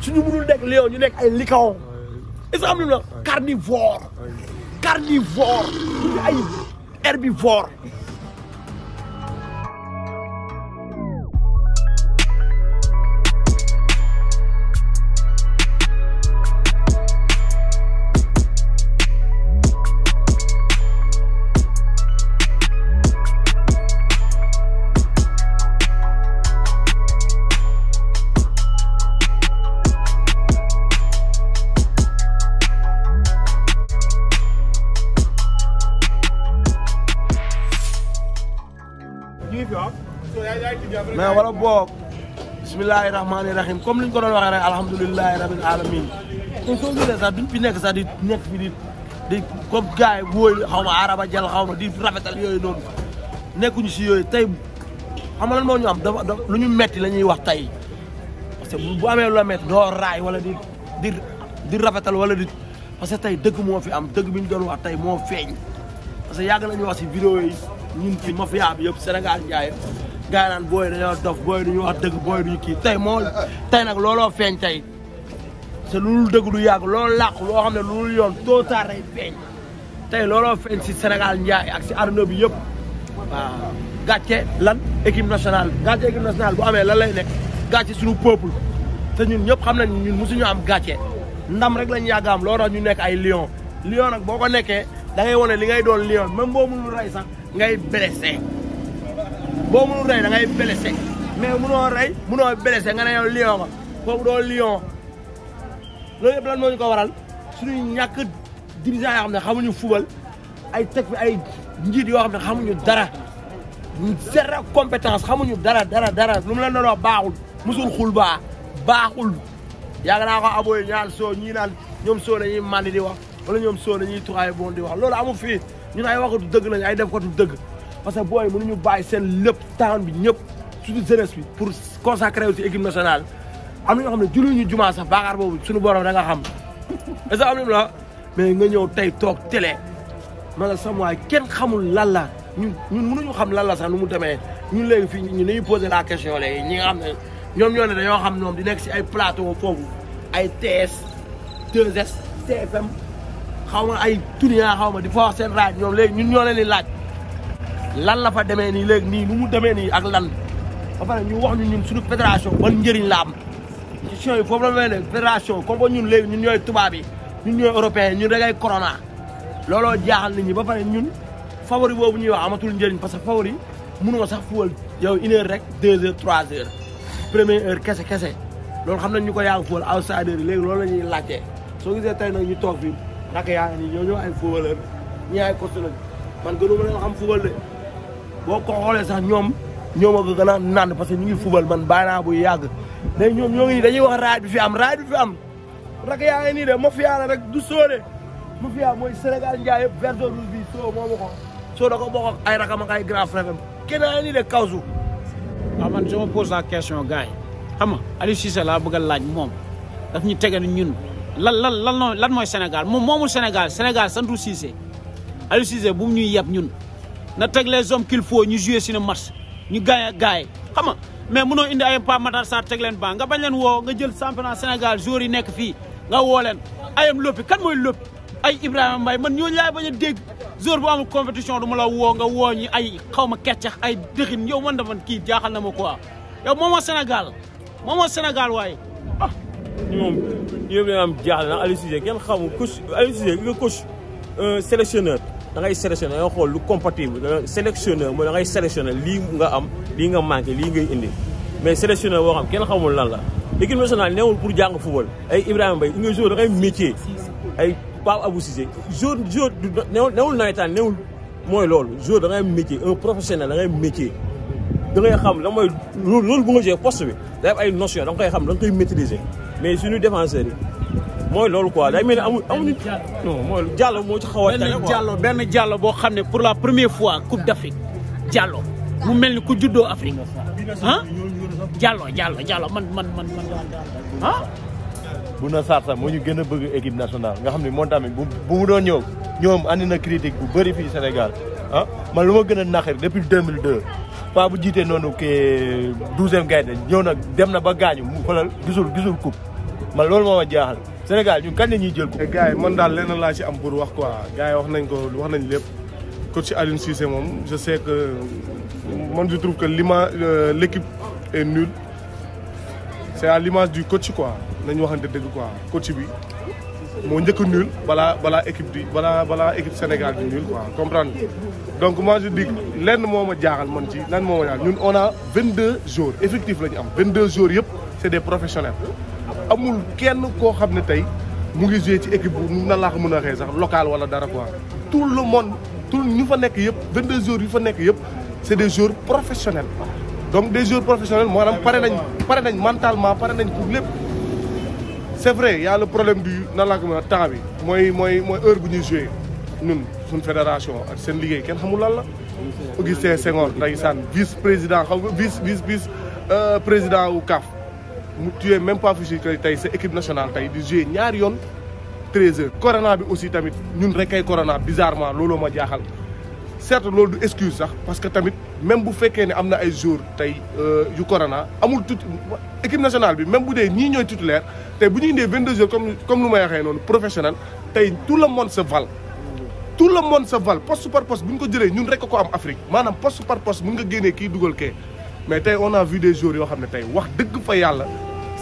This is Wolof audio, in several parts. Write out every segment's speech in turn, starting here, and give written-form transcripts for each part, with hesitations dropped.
suñu mënul nekk lion ñu nekk ay licaon est-ce que xam nga carnivore carnivore ñu ay herbivore. mais wala boog bismillahi rahmaani rahim comme liñ ko doon waxee rek alhamdulilahi rabbil alamin kon soo gisee sax duñ fi nekk sax di nekk fi di comme gars yi wóoy xaw ma araba jël xaw ma di rafetal yooyu noonu nekkuñu si yooyu tey xam nga lan moo ñu am dafa lu ñu metti la ñuy wax tey parce que bu amee lu la metti doo raay wala di rafetal wala di parce que tey dëgg moo fi am dëgg bi ñu doon wax tey moo feeñ parce que yàgg nañu wax si vidéo yi ñun fi mafia bi yëpp Sénégal njaay gaa yi naan booy dañoo dof booy duñu wax dëgg booy duñu kii tey nag looloo feeñ tey te lu dëgg du yàgg loolu làqu loo xam ne lu yoon tôt ou tard day feeñ tey looloo feeñ si Sénégal njaay ak si àdduna bi yëpp waaw gàcce lan équipe nationale gàcce équipe nationale bu amee lan lay nekk gàcce suñu peuple te ñun ñëpp xam nañ ñun mosuñu am gàcce ndam rek lañu yàgg am loolu tax ñu nekk ay lion lion nag boo ko nekkee da ngay wane li ngay doon lion même boo mënul rey sax ngay blessé boo mënul rey da ngay blessé mais mënoo rey mënoo blessé nga ne yow lion nga foofu doo lion loolu yëpp lan moo ñu ko waral suñuy ñàkk dirigeant yoo xam ne xamuñu fubal ay teg fi ay njiit yoo xam ne xamuñu dara zéro compétence xamuñu dara lu mu leen doon wax baaxul musul xul baaxul yàgg naa ko aboy ñaan soo ñii naan ñoom soo dañuy mandi di wax wala ñoom soo dañuy tuxaay bon di wax loolu amul fii ñun ay waxatu dëgg lañu ay def ko dëgg parce que booy mënuñu bàyyi seen lépp temps bi ñëpp surtout jeunesse bi pour consacrer aussi équipe nationale am na ñoo xam ne julluñu jumaa sax baakaar boobu suñu borom da nga xam est-ce que am nañu la mais nga ñëw tey toog télé ma nga sam waay kenn xamul lan la ñun mënuñu xam lan la sax nu mu demee ñun léegi fii ñu dañuy poser la question léegi ñi nga xam ne ñoom ñoo ne dañoo xam ñoom di nekk si ay plateau foofu ay TS 2S TFM xaw ma ay Tunia xaw ma di fa wax seen raaj ñoom léegi ñun ñoo leen di laaj lan la fa demee nii léegi nii nu mu demee nii ak lan ba pare ñu wax ñu ñun suñu fédération ban njëriñ la am question yi foofu la may ne fédération comme que ñun léegi ñun ñooy tubaab yi ñun ñooy européen ñun rek ay corona looloo jaaxal nit ñi ba pare ñun favori boobu ñuy wax amatul njëriñ parce que favori mënu nga sax fuwal yow 1 heure rek 2 heures 3 heures première heure kese loolu xam nañ ñu ko yaa ngi fuwal outsider yi léegi loolu la ñuy laajtee soo gisee tey nag ñu toog fii naka yaa ngi nii ñoo ay footballeur ñii ay coach lañ man gënu ma leen xam football de boo ko xoolee sax ñoom ñoo ma ko gën a nand parce que ñu ngi football man bàyyi naa bu yàgg mais ñoom ñoo ngi nii dañuy wax raay bi fi am naka yaa ngi nii de mafia la rek du sóode mafia mooy Sénégal njaay yëpp vert rouge bi soo moomu ko soo da ko bokk ak ay rakam ak ay grand frère am kenn yaa ngi nii de kawsu waaw man je me pose la question gars yi xam nga Aliou Cissé laa bëgg a laaj moom daf ñu tege ñun lan mooy Sénégal moom moomul Sénégal santu Cissé Aliou Cissé bu ñuy yeb ñun na teg les hommes qu'il faut ñu jouer suñu match ñu gagné gaay xam nga mais mënoo indi ay Pape Matar Sarr teg leen ba nga bañ leen woo nga jël championnat Sénégal joueurs yi nekk fii nga woo leen ayam loppi kan mooy loppi ay Ibrahima Mbaye man ñooñu laay bañ a dégg joueur bu amul compétition du ma la woo nga woo ñu ay xaw ma keccax ay dëxin yow man dafa kii jaaxal na ma quoi yow moomoo Sénégal waaye ah ñoom yëpp dañoo am jaaxle na Aliou Cissé kenn xamul coach Aliou Cissé nga coach sélectionneur da ngay sélectionné da ngay xool lu compatible sélectionneur mooy da ngay sélectionné lii nga am lii nga manqué lii ngay indi mais sélectionneur boo xam kenn xamul lan la équipe nationale neewul pour jàng football ay Ibrahima Mbaye nga joueur da ngay métier ay Pape Abou Cissé joueur newul nawetaan newul mooy loolu joueur da ngay métier un professionnel da ngay métier da ngay xam la mooy loolu bu nga joué poste bi day am ay notion da nga koy xam da nga koy maîtriser mais suñu défenseurs yi mooy loolu quoi day mel ni amuñu non mooy Diallo moo ci xaw a tane quoi benn Diallo boo xam ne pour la première fois Coupe d'Afrique Diallo mu mel ni ku juddoo Afrique ah Diallo man ah. Bouna Sarr sax moo ñu gën a bëgg équipe nationale nga xam ne moom tamit bu mu doon ñëw ñoom andi na critique bu bëri fii Sénégal ah man lu ma gën a naqari depuis 2002 pas bu jiitee noonu ke 12e gaynde ñëw nag dem na ba gaañu mu xoolal gisul coupe man loolu moo ma jaaxal Sénégal ñun kañ la ñuy jël ko. gars yi man daal lenn laa ci am pour wax quoi gars yi wax nañ lépp coach Aliou Cissé moom je sais que man je trouve que l'équipe est nulle c'est à l'image du coach quoi nañu waxante dëgg quoi coach bi moo njëkk nul balaa équipe Sénégal bi nul quoi comprendre donc moi je dis lenn moo ma jaaxal man ci lenn moo ma jaaxal ñun on a 22 joueurs effectif la ñu am 22 joueurs yëpp c'est des professionnels amul kenn koo xam ne tey mu ngi joué ci équipe bu nan laa ko mën a waxee sax local wala dara quoi tout le monde tout ñu fa nekk yëpp 22 joueurs yu fa nekk yëpp c'est des joueurs professionnels donc des joueurs professionnels maanaam pare nañ mentalement pare nañ pour lépp c'est vrai y a le problème du nan laa ko mën a temps bi mooy heure bu ñuy joué ñun suñ fédération ak seen liggéey kenn xamul lan la Augustin Senghor ndeysaan vice président xam nga vice président wu CAF mu tuye même pas fichu que tey sa équipe nationale tey di jouer ñaari yoon 13 heures. corona bi aussi tamit ñun rek ay corona bizarrement looloo ma jaaxal certes loolu du excuse sax parce que tamit même bu fekkee ne am na ay jours tey yu corona amul tout équipe nationale bi même bu dee ñii ñooy titulaire tey bu ñu indee 22 jours comme lu may waxee noonu professionnel tey tout le monde se vale. tout le monde se vale poste par poste bu ñu ko jëlee ñun rek ko am Afrique maanaam poste par poste mun nga génnee kii dugal kee mais tey on a vu des joueurs yoo xam ne tey wax dëgg fa yàlla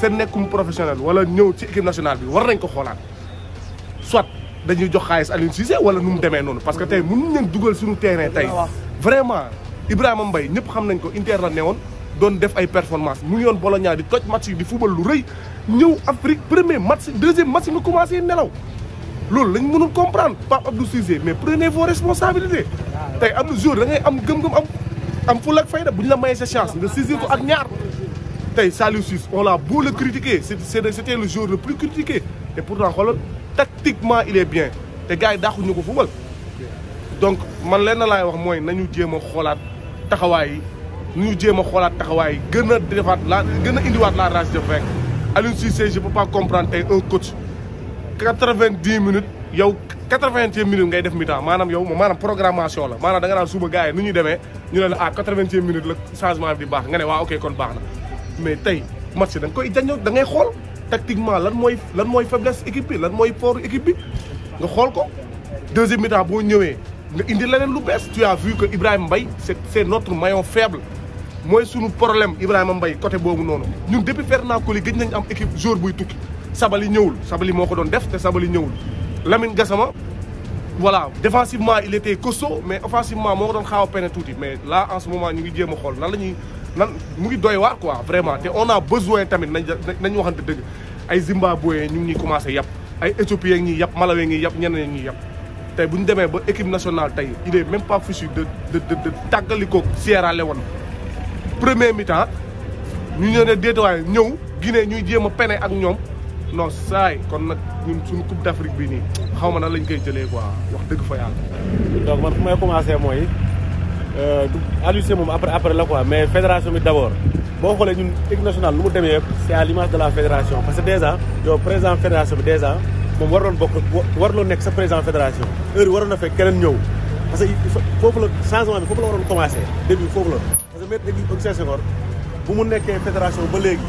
seen nekkum professionnel wala ñëw ci équipe nationale bi war nañ ko xoolaat soit dañuy jox xaalis Aliou Cissé wala nu mu demee noonu parce que tey mënuñ leen dugal suñu terrain tey vraiment Ibrahima Mbaye ñëpp xam nañ ko Inter la newoon doon def ay performance mu ngi yoon Bologna di toj match yi di football lu rëy ñëw Afrique premier match deuxième match nga commencé nelaw loolu lañ mënul comprendre Pape Abdou Cissé mais prenez vos responsabilités tey am na jour da ngay am gëm-gëm am fulla ak fayda bu ñu la mayee sa chance nga saisir ko ak ñaar tey Saliou Ciss on l'a beau le critiquer c'était le joueur le plus critiqué et pourtant xoolal tactiquement il est bien te gars yi daaxuñu ko football donc man leen na laay wax mooy nañu jéem a xoolaat taxawaay yi nañu jéem a xoolaat taxawaay yi gën a indiwaat la rage de vaincre Aliou Cissé je peux pas comprendre tey un coach 90 minutes yow 80e minute ngay def mi-temps maanaam yow maanaam programmation la maanaam da nga naan suba gars yi nu ñuy demee ñu ne la 80e minute la changement bi di baax nga ne waaw ok kon baax na mais tey match da nga koy jañoo da ngay xool tactiquement lan mooy faiblesse équipe bi lan mooy fort équipe bi nga xool ko deuxième mi-temps boo ñëwee nga indi leneen lu bees tu as vu que Ibrahima Mbaye c'est notre maillon faible mooy sunu problème Ibrahima Mbaye côté boobu noonu ñun depuis Ferdinand Coly gëj nañ am équipe joueur buy tukki Sabali ñëwul Sabali moo ko doon def te Sabali ñëwul Lamine Gassama voilà défensivement il était costaud mais offensivement moo ko doon xaaw a peine tuuti mais là en ce moment ñu ngi jéem a xool nan mu ngi doy waar quoi vraiment te on a besoin tamit nañu waxante dëgg ay Zimbabwe ñu ngi ñuy commencé yàpp ay Éthiopien ñi yàpp Malawi ngi yàpp ñeneen ñi yàpp tey bu ñu demee ba équipe nationale tey il est même pas fichu de tàggalikoo Sierra Leone premier mi-temps ñu ñëw ne déetawaay ñëw Guinée ñuy jéem a pene ak ñoom non saay kon nag ñun suñu coupe d'Afrique bii nii xaw ma nan lañ koy jëlee quoi wax dëgg fa yàlla. donc man fu may commencer mooy Aliou Cissé moom après la quoi mais fédération bi d'abord boo xoolee ñun équipe nationale lu mu demee yëpp c'est à l'image de la fédération parce que déjà yow président fédération bi déjà moom waroon nekk sa président fédération heure yi waroon na fekk keneen ñëw parce que foofu la changement bi foofu la waroon commencer début foofu la parce que maître Augustin Senghor bu mu nekkee fédération ba léegi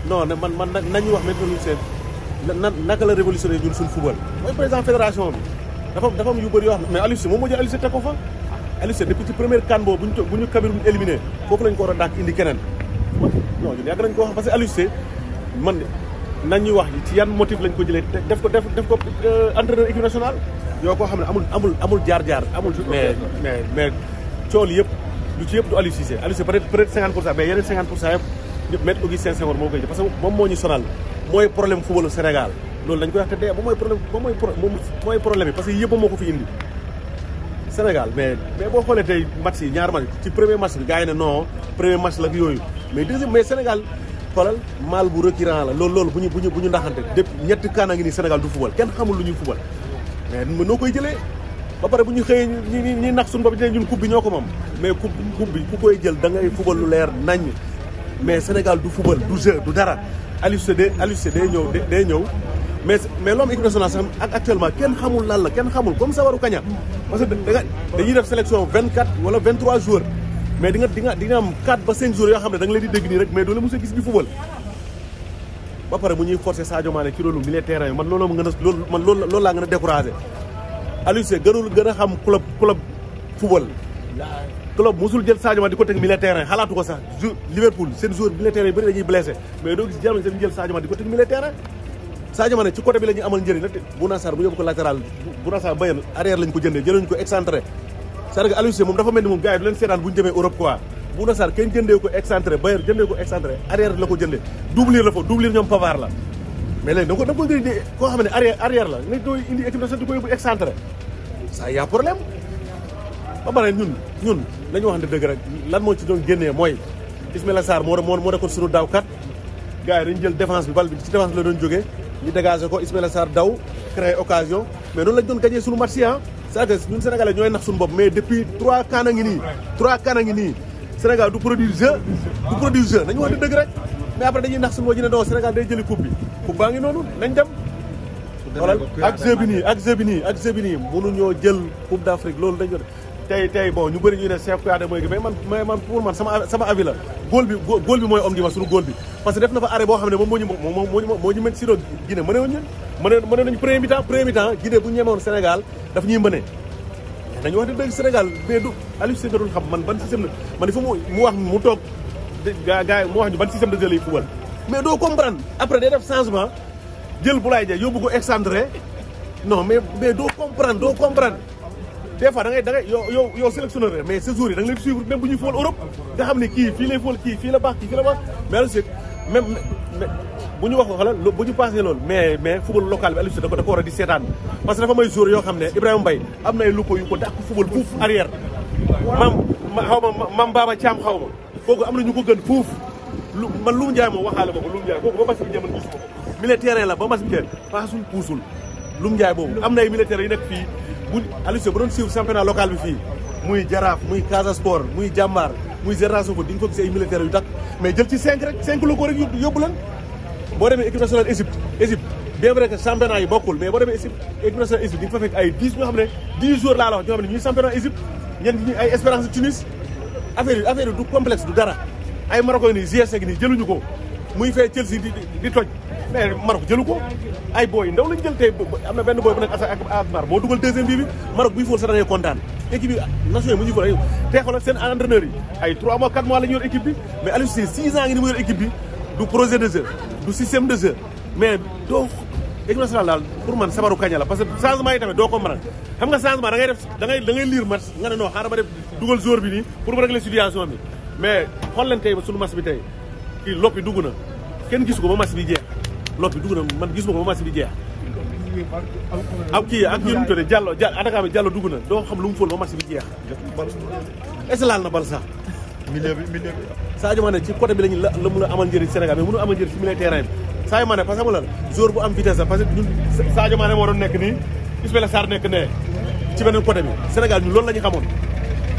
non man nañu wax maître Augustin naka la révolutionné ñun suñu football mooy président fédération bi dafa am yu bëri yoo xam mais Aliou Cissé moom moo jël Aliou Cissé teg ko fa Aliou Cissé depuis ci première CAN boobu bu ñu Cameroun éliminé foofu lañ ko war a dàq indi keneen non ñun yàgg nañ ko wax parce que Aliou Cissé man nañ ñu wax ci yan motif lañ ko jëlee def ko entraîneur équipe nationale yoo koo xam ne amul jaar-jaar amul mais cool yëpp lu ci yëpp du Aliou Cissé peut-être 50% mais yeneen 50% yëpp maître Augustin Senghor moo koy jël parce que moom moo ñu sonal mooy problème footballu Sénégal loolu dañ koy wax te dee moom mooy problème bi parce que yëpp moo ko fi indi Sénégal mais boo xoolee tey match yi ñaar match ci premier match bi gars yi ne non premier match la yooyu mais deuxième mais Sénégal xoolal mal bu récurrent la loolu bu ñu ndaxante depuis ñetti kaan a ngi nii Sénégal du football kenn xamul lu ñuy football mais noo koy jëlee ba pare bu ñu xëyee ñi nax suñu bopp ñun coupe bi ñoo ko moom mais coupe bi ku koy jël da ngay football lu leer nañ mais Sénégal du football du jeu du dara Aliou Cissé day ñëw mais l'homme équipe nationale sax ak actuellement kenn xamul lan la kenn xamul comme Sawarou Kaña parce que dañuy def sélection 24 wala 23 joueurs mais di nga am 4 ba 5 joueurs yoo xam ne da nga leen di dégg nii rek mais doo la mos a gis ñu football ba pare mu ñuy forcer Sadio Mané ci rôle milieu terrain yi man loolu ma gën a loolu laa gën a découragé Aliou Cissé gën a xam club football club musul jël Sadio Mané di ko teg milieu terrain xalaatu ko sax Liverpool seen joueur milieu terrain yi bëri dañuy blessé mais doo gis Germany dañuy jël Sadio Mané di ko teg milieu terrain Sadio Mané ci côté bi la ñuy amal njëriñ nag Bouna Sarr bu yóbbu ko latéral Bouna Sarr Bayern arrière lañ ko jëndee jëluñu ko excentré c'est-à-dire que Aliou Cissé moom dafa mel ni moom gars yi du leen seetaan bu ñu demee Europe quoi Bouna Sarr kenn jëndee ko excentré Bayern jëndee ko excentré arrière la ko jëndee doublure la fa doublure ñoom Pavard la mais léegi da ko gën koo xam ne arrière la nga koy indi équipe nationale di ko yóbbu excentré ça y a problème ba pare ñun nañu wax ne dëgg rek lan moo ci doon génnee mooy Ismaïla Sarr moo nekkoon suñu dawkat gars yi dañu jël défense bi bal bi ci défense bi la doon jógee ñu dégagé ko Ismaïla Sarr daw créer occasion mais noonu lañ doon gagné suñu match yi c'est-à-dire que ñun Sénégalais ñooy nax suñu bopp mais depuis 3 CAN a ngi nii Sénégal du produire jeu nañu wax ne dëgg rek mais après dañuy nax suñu bopp ñu ne non Sénégal day jëli coupe baa ngi noonu nañ dem xoolal ak jeu bi nii mënuñoo jël coupe d'Afrique loolu dañ ko tey bon ñu bëri ñu ne Cheikh Kouyaté mooy gi mais man pour man sama avis la góol bi mooy homme du match suñu góol bi parce que def na fa arrêt boo xam ne moom moo ñu mën siro Guinée mëne woon ñun mëne nañu premier mi-temps Guinée bu ñu ñemewoon Sénégal daf ñuy mëne dañu wax ne dëgg Sénégal mais du Aliou Cissé doon xam man ban système la man il faut mu wax mu toog gars mu wax ñu ban système de jeu lay football mais doo comprendre après day def changement jël Boulaye Dia yóbbu ko excentré non mais doo comprendre des fois da ngay yow sélectionneur mais ce jour yi da nga leen suivre même bu ñuy football Europe nga xam ne kii fii lay football kii fii la baax mais Aliou Cissé même bu ñu wax ko xala bu ñu passé loolu mais football local bi Aliou Cissé da ko war a di seetaan parce que dafa may jour yoo xam ne Ibrahima Mbaye am na ay lupo yu ko dàq football fuuf arrière mam Baba Thiam xaw ma kooku am na ñu ko gën fuuf man Loum Ndiaye moom waxaale ma ko Loum Ndiaye kooku ba mas bi jëman gisuma ko milieu terrain la ba mas bi jël paasul puusul Loum Ndiaye boobu am na ay militaires yi nekk fii bu Aliou Cissé bu doon suivre championnat local bi fii muy Jaraaf muy Casa Sport muy Jàmbaar muy Génération Foot di nga fa gis ay militaires yu dakk mais jël ci 5 la ko rek yóbbu lan boo demee équipe nationale Égypte bien vrai que championnat yi bokkul mais boo demee équipe nationale Égypte di nga fa fekk ay 10 ñoo xam ne 10 jours laa la wax ñoo xam ne ñuy championnat Égypte ñenn ñi ay Espérance Tunis affaire yi du complexe du dara ay Maroc nii GS nii jëluñu ko muy fee Chelsea di toj mais Maroc jëlu ko ay booy ndaw lañ jël tey am na benn booy bu nekk ak Akbar moo dugal deuxième bii bi Maroc buy fóol sax da ngay kontaan équipe bi nation yi mu ñuy fóol ay tey xoolal seen entraîneur yi ay 3 mois 4 mois la ñu yor équipe bi mais Aliou Cissé 6 ans ngi ni mu yor équipe bi du projet de jeu du système de jeu mais doo équipe nationale daal pour man sabaru kaña la parce que changement yi tamit doo ko mën xam nga changement da ngay lire match nga ne non xaaral ma def dugal joueur bi nii pour mu régler situation bi mais xool leen tey suñu match bi tey kii loppi dugg na kenn gisu ko ba match bi jeex loppi dugg na man gis ma ko ba match bi jeex ak kii ak ñun tuddee Diallo attaquant bi Diallo dugg na doo xam lu mu fóol ba match bi jeex est-ce que laal na bal sax milieu bi Sadio Mané ci côté bi la mën a amal njëriñ Sénégal mais mënu amal njëriñ ci milieu terrain bi Sadio Mané parce que xam nga la joueur bu am vitesse la parce que ñun Sadio Mané moo doon nekk nii Ismaïla Sarr nekk ne ci beneen côté bi Sénégal ñun loolu la ñu xamoon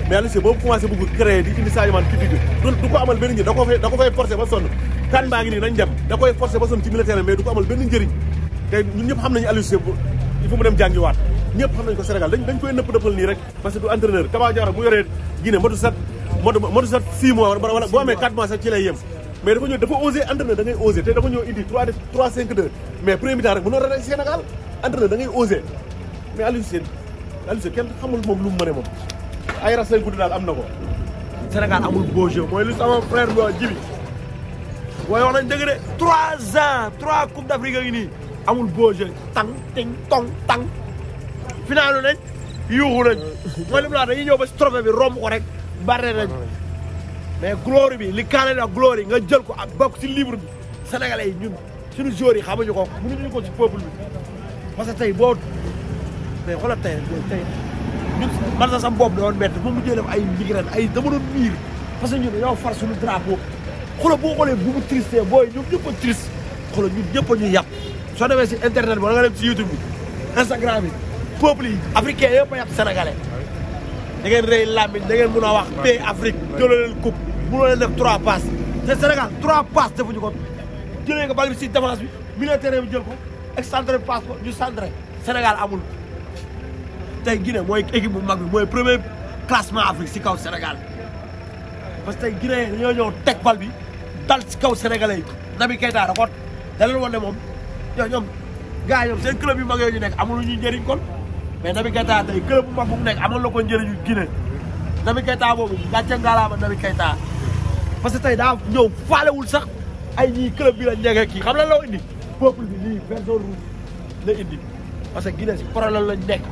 mais Aliou Cissé boobu commencé bëgg créer di indi Sadio Mané ci digg du ko amal benn njëriñ da ko fay forcer ba sonn kan baa ngi nii nañ dem da koy forcer ba sonn ci milieu terrain mais du ko amal benn njëriñ te ñun ñëpp xam nañu Aliou Cissé il faut mu dem jàngiwaat ñëpp xam nañ ko Sénégal dañ koy nëppal nii rek parce que du entraîneur Kaba Diarra bu yoree Guinée motu sat 6 mois wala boo amee 4 mois sax ci lay yem mais dafa osé entraîneur da ngay osé te dafa ñëw indi 3-5-2 mais premier temps rek mënoo rek Sénégal entraîneur da ngay osé mais Aliou Cissé kenn xamul moom lu mu mëne moom ay ras lay guddi daal am na ko Sénégal amul beau jeu mooy lu sama frère bi Djibi booy wax nañ dëgg de 3 ans 3 coupe d'Afrique ngi nii amul beau jeu tang ting tong tang finaalu nañ yuuxu nañ mooy li mu la dañuy ñëw ba si trophée bi romb ko rek bare nañ mais gloire bi li kaane ak gloire yi nga jël ko ak bokk ci livre bi sénégalais yi ñun suñu joueurs yi xamuñu ko mënuñu ko ci peuple bi parce que tey boo mais xoolal tey ñun man sax sama bopp doon bett moom mu jëlee ay migraine ay dama doon miir parce que ñun dañoo far suñu drapeau xoolal boo xoolee bu mu triste booy ñoom ñëpp a triste xoolal ñun ñëpp a ñuy yàpp soo demee si internet bi da nga dem si YouTube bi Instagram bi peuple yi africain yëpp a yàpp sénégalais da ngeen rëy làmmiñ da ngeen mën a wax pays Afrique jëloo leen coupe mënoo leen def 3 passes te Sénégal 3 passes defuñu ko jëlee nga bal bi si défense bi milieu terrain bi jël ko excentré passe ko ñu centré Sénégal amul tey Guinée mooy équipe bu mag bi mooy premier classement Afrique si kaw Sénégal parce que tey Guinée dañoo ñëw teg bal bi dal si kaw sénégalais yi Naby Keita da ko da leen wan ne moom ñoom gars yi ñoom seen club yu mag yooyu ñu nekk amul lu ñuy njëriñ kon mais Naby Keita tey club bu mag bu mu nekk amoon na ko njëriñu Guinée Naby Keita boobu gàcce ngalaama Naby Keita parce que tey daa ñëw faalewul sax ay ñii club bi la ñege kii xam la loo indi peuple bi lii vert jaune rouge la indi parce que Guinée si problème lañ nekk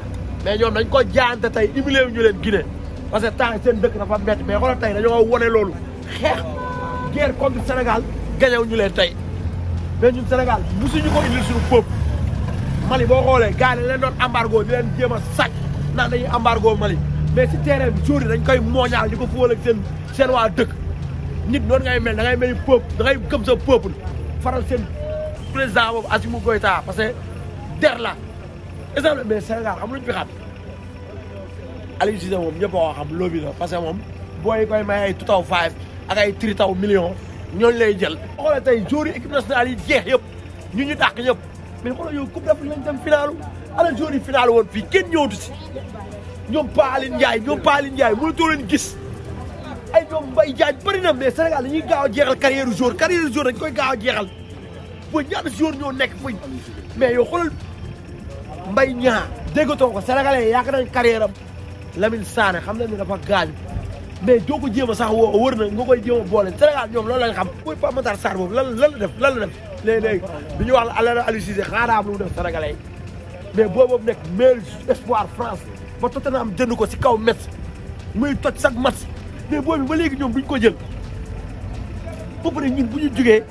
mais ñoom dañ ko jaante tey humilié ñu leen Guinée parce que temps seen dëkk dafa métti mais xoolal tey dañoo wone loolu xeex guerre contre Sénégal gañew ñu leen tey mais ñun Sénégal musuñu ko indil suñu peuple Mali boo xoolee gars yi leen doon embargo di leen jéem a sàcc naan dañuy embargo Mali mais si terrain bi jour yi dañ koy mooñaal di ko fóol ak seen waa dëkk nit noonu ngay mel da ngay mel ni peuple da ngay gëm sa peuple faral seen président boobu Assimi Goïta parce que der la exemple mais Sénégal xam luñu fi xam Aliou Cissé moom ñëpp a xam lobby la parce que moom booy koy may ay 2005 ak ay 3000 millions ñooñu lay jël. boo xoolee tey joueurs yi équipe nationale yi jeex yëpp ñu dàq ñëpp mais xoolal yow coupe d'Afrique lañ dem finalu ala joueurs yi final woon fii kenn ñëwatu si ñoom Pa Aline Ndiaye mënatoo leen gis ay ñoom Mbaye Diagne bëri na mais Sénégal dañuy gaaw a jeexal carrière joueur dañ koy gaaw a jeexal booy ñaata joueurs ñoo nekk fooy mais yow xoolal Mbaye Niang déggatoo ko sénégalais yaakaar nañ carrière am Lamine Sané xam nañ ne dafa gaañu mais doo ko jéem a sax woo wër na nga koy jéem a boole Sénégal ñoom loolu lañ xam. mooy Pape Matar Sarr boobu lan la def léegi bi ñu wax la Aliou Cissé xaaral lu mu def sénégalais mais boobu nekk meilleur espoir France ba Tottenham jënd ko si kaw Metz muy toj chaque match mais boobu ba léegi ñoom duñ ko jël ba pare ñun bu ñu jugee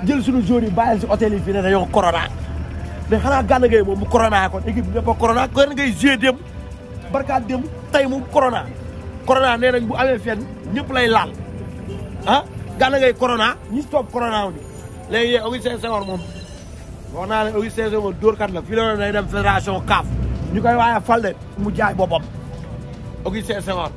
jël suñu joueurs yi bàyyil si hôtel yi fii ne dañoo corona mais xanaa Gana Gueye moom mu corona kon équipe bi ñëpp a corona Gana Gueye joué dem barkaat dem tey moom corona nee nañ bu amee fenn ñëpp lay laal ah Gana Gueye corona ñi stop corona wuñu léegi yee Augustin Senghor moom wax naa ne Augustin Senghor moom dóorkat la fii la doon day dem fédération CAF ñu koy waaye falde mu jaay boppam Augustin Senghor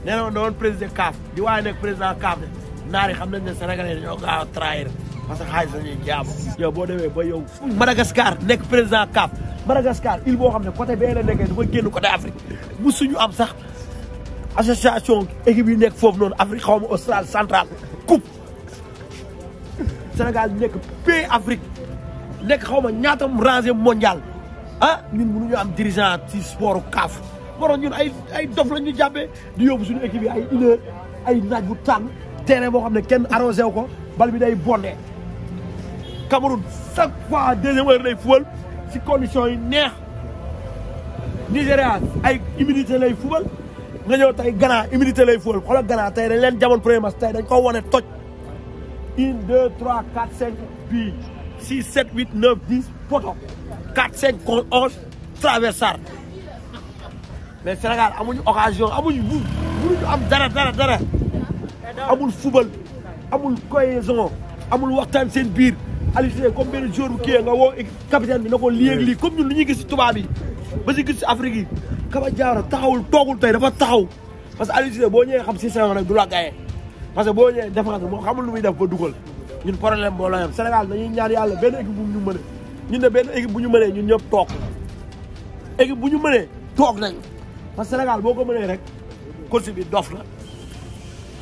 nee na doon président CAF di waaye nekk président CAF de naar yi xam nañ ne Sénégalais yi dañoo gaaw a trahir parce que xaalis dañuy jaamu yow boo demee ba yow Madagascar nekk président CAF Madagascar île boo xam ne côté bee la nekkee dafa génn côté Afrique mu suñu am sax association équipe yi nekk foofu noonu Afrique xaw ma Australie centrale coupe Sénégal nekk pays Afrique nekk xaw ma ñaatam rangée mondial ah ñun mënuñu am dirigeant ci sportu CAF waroon ñun ay dof la ñu jàppee di yóbbu suñu équipe yi ay une heure ay naaj bu tàng terrain boo xam ne kenn arrosé wu ko bal bi day bondé Cameroun chaque fois deuxième heure lay fubal si conditions yi neex Nigéria ay humidité lay fubal nga ñëw tey Ghana humidité lay fubal xoolal Ghana tey dañ leen jamono premier match tey dañ ko wane toj 1 2 3 4 5 puis 6 7 8 9 10 poto 4 5 11 traversar mais Sénégal amuñu occasion amuñu mënuñu am dara amul fubal amul cohésion amul waxtaan seen biir Aliou Cissé comme benn joueur bu kii nga woo capitaine bi na ko lii ak lii comme ñun li ñuy gis si tubaab yi ba si gis si Afrique yi Kaba Diawara taxawul toogul tey dafa taxaw parce que Aliou Cissé boo ñëwee xam système rek du la gaye parce que boo ñëwee défense moo xamul lu muy def ba dugal ñun problème boo la yam Sénégal dañuy ñaan yàlla benn équipe bu ñu mëne ñun ne benn équipe bu ñu mënee ñun ñëpp toog équipe bu ñu mënee toog nañ parce que Sénégal boo ko mënee rek coach bi dof la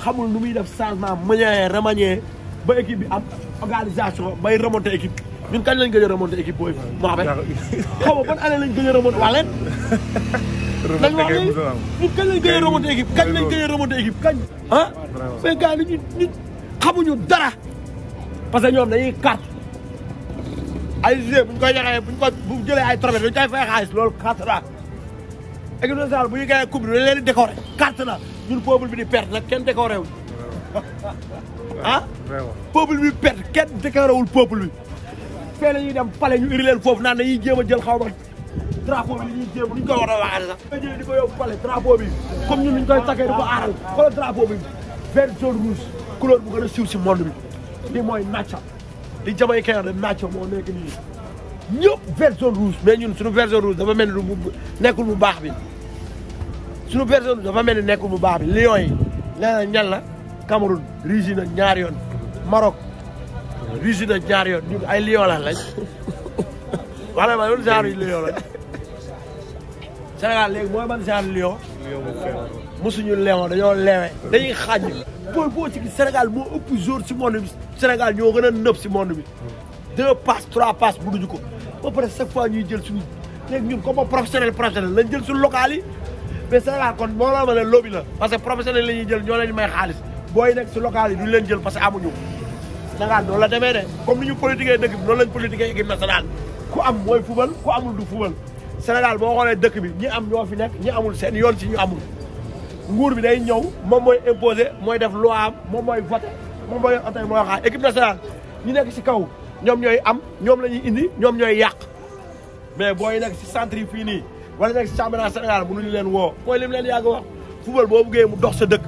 xamul nu muy def changement manière remanier ba équipe bi am organisation bay remonter équipe ñun kañ lañ gëj a remonter équipe booy Mohamed xaw ma ban année lañ gëj a remonter wax leen dañ wax ni ñun kañ lañ gëj a remonter équipe kañ lañ gëj a remonter équipe kañ ah mais gars yi ñu xamuñu dara parce que ñoom dañuy carte ay Cissé buñ koy joxee bu jëlee ay trophée dañ koy fay xaalis loolu carte la équipe nationale bu ñu gagné coupe bi dañ leen di décorer carte la ñun peuple bi di perte nag kenn décoré wul ah peuple bi perte kenn décoré wul peuple bi fee la ñuy dem palais ñu iri leen foofu naan dañuy jéem a jël xaw ma drapeau bi ñuy jéem duñ koy war a waxee sax nga jëlee di ko yóbbu palais drapeau bi comme ñun ñu koy takkee di ko aaral xoolal drapeau bi vert jaune rouge couleur bu gën a siiw si monde bi lii mooy nature li jamaïcain de nature moo nekk nii ñëpp vert jaune rouge mais ñun suñu vert jaune rouge dafa mel ni nekkul bu baax bi suñu vert jaune rouge dafa mel ni nekkul bu baax bi Lions yi nee na ñan la Cameroun rigi na ñaari yoon Maroc rigi na ñaari yoon ñun ay Lions la lañ wala ma yoon genre yi Lions lañ Sénégal léegi mooy ban genre Lion mosuñu Lion dañoo lewe dañuy xàññ boo ci gis Sénégal moo ëpp jour si monde bi Sénégal ñoo gën a nëb si monde bi 2 passes 3 passes mënuñu ko ba pare chaque fois ñuy jël suñu léegi ñun comme professionnel lañ jël suñu local yi mais Sénégal kon moo la ma ne lobby la parce que professionnel la ñuy jël ñoo leen may xaalis booy nekk si local yi duñu leen jël parce que amuñu Sénégal noonu la demee de comme ni ñu politiqué dëkk bi noonu lañ politiqué équipe nationale ku am mooy fubal ku amul du fubal Sénégal boo xoolee dëkk bi ñi am ñoo fi nekk ñi amul seen yoon si ñu amul nguur bi day ñëw moom mooy imposé mooy def loi am moom mooy voté moom mooy otey mooy xaar équipe nationale ñi nekk si kaw ñoom ñooy am ñoom la ñuy indi ñoom ñooy yàq mais booy nekk si centre yi fii nii wala nekk si championnat Sénégal mënuñu leen woo mooy li mu leen yàgg wax football boo buggee mu dox sa dëkk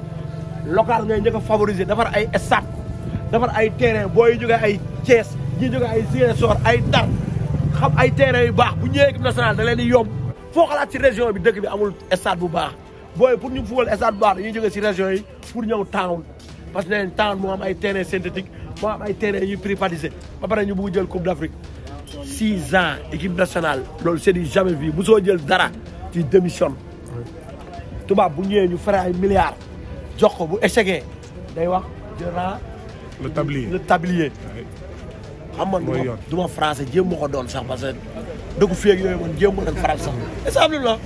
local ngay njëkk a favoriser defar ay stade defar ay terrain booy jógee ay Thiès ñi jógee ay Ziguinchor ay Ndar xam ay terrain yu baax bu ñëwee équipe nationale da leen di yomb foo xalaat si région bi dëkk bi amul stade bu baax booy pour ñu football stade bu baax dañuy jógee si région yi pour ñëw town parce que nee town moo am ay terrain synthétique moo am ay terrain yu privatisé ba pare ñu bëgg jël coupe d'Afrique 6 ans équipe nationale loolu c'est du jamais vu mosoo jël dara ci démission tubaab bu ñëwee ñu fere ay milliards jox ko bu échecgee day wax je rends le tablier xam man du ma français jéem ma ko doon sax parce que dëggu feeg yooyu man jéem ma doon faral sax exemple la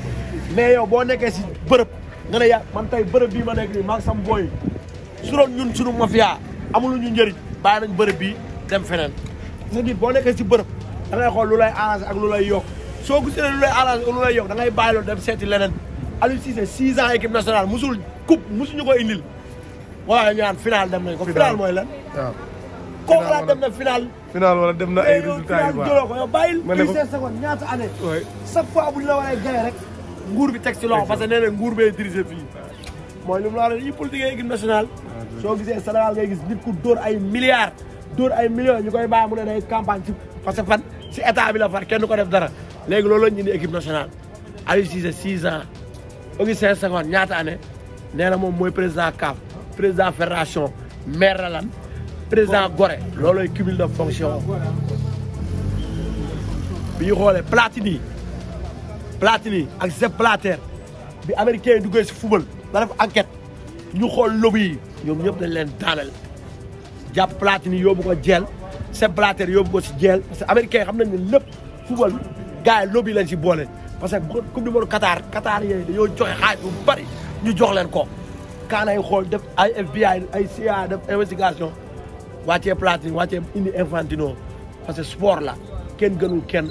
mais yow boo nekkee si bërëb nga ne yaa man tey bërëb bii ma nekk nii maa ngi sam booy su doon ñun sunu mafia amul ñu njëriñ bàyyi nañ bërëb bii dem feneen nga nit boo nekkee si bërëb da ngay xool lu lay arrangé ak lu lay yokk soo gisee lu lay arrangé ak lu lay yokk da ngay bàyyi loolu dem seeti leneen Aliou Cissé 6 ans équipe nationale musul coupe musuñu ko indil waaye ñu naan final dem nañ ko final mooy lan waaw koo xalaat dem na final wala dem na ay résultats yu baax jëloo ko yow bàyyil 15 secondes ñaata année chaque fois bu ñu la waree gagné rek nguur bi teg si loxo parce que nee na nguur bee dirigé fii mooy li mu la wax yi politique équipe nationale soo gisee Sénégal ngay gis nit ku dóor ay milliards dóor ay millions ñu koy bàyyi mu ne day campagne ci parce que fan si état bi la far kenn ko def dara léegi loolu lañ indi équipe nationale Aliou Cissé 6 ans Augustin Senghor ñaata année nee na moom mooy président CAF président fédération maire lan président Gorée loolooy cumul de fonction bi ñu xoolee Platini ak Sepp Blatter bi américain yi duggee si football ba def enquête ñu xool lobby yi ñoom ñëpp dañ leen daaneel jàpp Platini yóbbu ko jeel Sepp Blatter yóbbu ko si jeel parce que américain yi xam nañ ne lépp football gars yi lobby leen si boole parce que coupe du monde Qatar yooyu dañoo joxe xaalis bu bari ñu jox leen ko kaanay xool def ay FBI ay CIA def investigation wàccee Platini wàccee indi Infantino parce que sport la kenn gënul kenn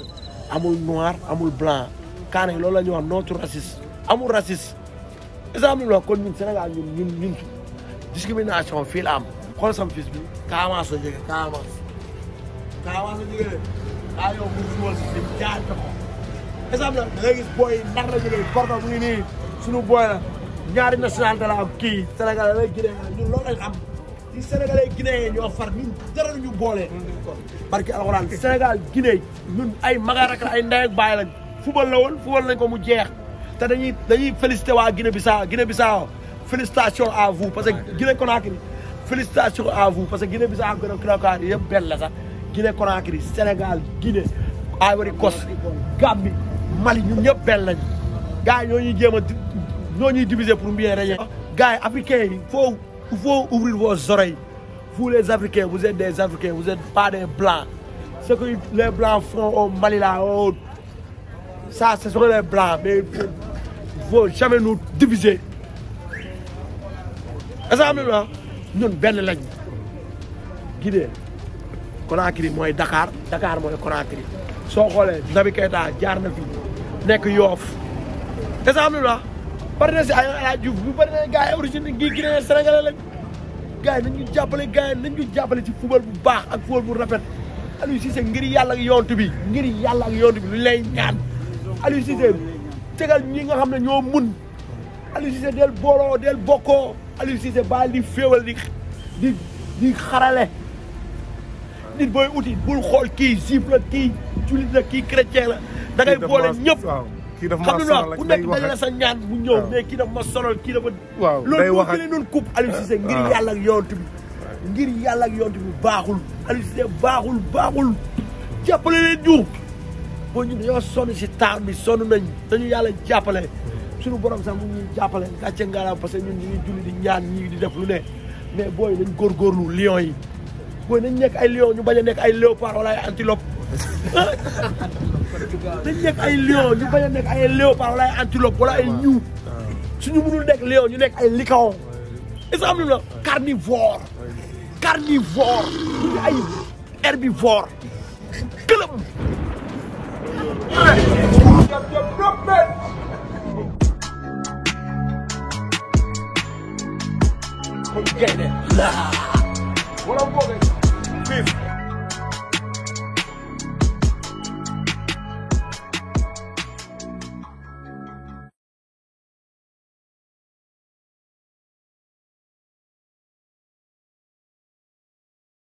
amul noir amul blanc kaanay loolu la ñuy wax notre raciste amul raciste exemple la kon ñun Sénégal ñun discrimination fii la am xool sam fils bi Casamance la jógee Casamance la jógee daa yow bu suwal si lim jaar na ko exemple la da ngay gis booy ndax la jógee Korka mu ngi nii suñu booy la ñaari nationalité la am kii Sénégal lay Guinée ñun loolu lañ am ci Sénégalais Guinée ñoo far ñun dara ñu boole parce que alxuraan Sénégal Guinée ñun ay magarak ay ndey ak baay lañ football la woon football lañ ko mu jeex te dañuy félicité waa Guinée-Bissau félicitations à vous parce que Guinée-Conakry félicitations à vous parce que Guinée-Bissau Conakry yëpp benn la sax Guinée-Conakry Sénégal Guinée Ivory Coast Gambie Mali ñun ñëpp benn lañ gars yi ñoo ñuy jéem a ñoo ñuy diviser pour bien régner gars yi africains yi il faut ouvrir vos oreilles vous les Africains vous êtes des Africains vous êtes pas des Blancs ce que les Blancs font au Mali là ça ce sont les Blancs mais il faut jamais nous diviser exemple la ñun benn lañ Guinée Conakry mooy Dakar mooy Conakry soo xoolee Naby Keita jaar na fi nekk Yoff exemple la bari na si ay El Hadj Diouf ñu bari na gars yi origine gi Guinée Sénégalais lañ gars yi nañ ñu jàppale ci football bu baax ak football bu rafet Aliou Cissé ngir yàlla ak yontu bi lu lay ñaan Aliou Cissé tegal ñi nga xam ne ñoo mun Aliou Cissé del booloo del bokkoo Aliou Cissé ba di féewal di xarale nit booy uti bul xool kii juif la kii julit la kii chrétien la da ngay boole ñëpp xam nga ku nekk dañ la sa ñaan mu ñëw mais kii dafa ma sonal kii dafa loolu moo gënee noonu coupe Aliou Cissé ngir yàlla ak yonent bi baaxul Aliou Cissé baaxul jàppale leen ñu boo ñun dañoo sonn si temps bi sonn nañ dañu yàlla jàppale suñu borom sax mu ñuy jàppale gàcce ngaaraam parce que ñun ñu ngi julli di ñaan ñii di def lu ne mais booy dañ góorgóorlu Lions yi booy nañ nekk ay lion ñu bañ a nekk ay léopard wala ay antilope nañ nekk ay lion ñu bañ a nekk ay léopard wala ay antilope wala ay ñuu suñu mënul nekk lion ñu nekk ay licaon est-ce que am na la carnivore ñu ay herbivore këlëm gaynde la wala boog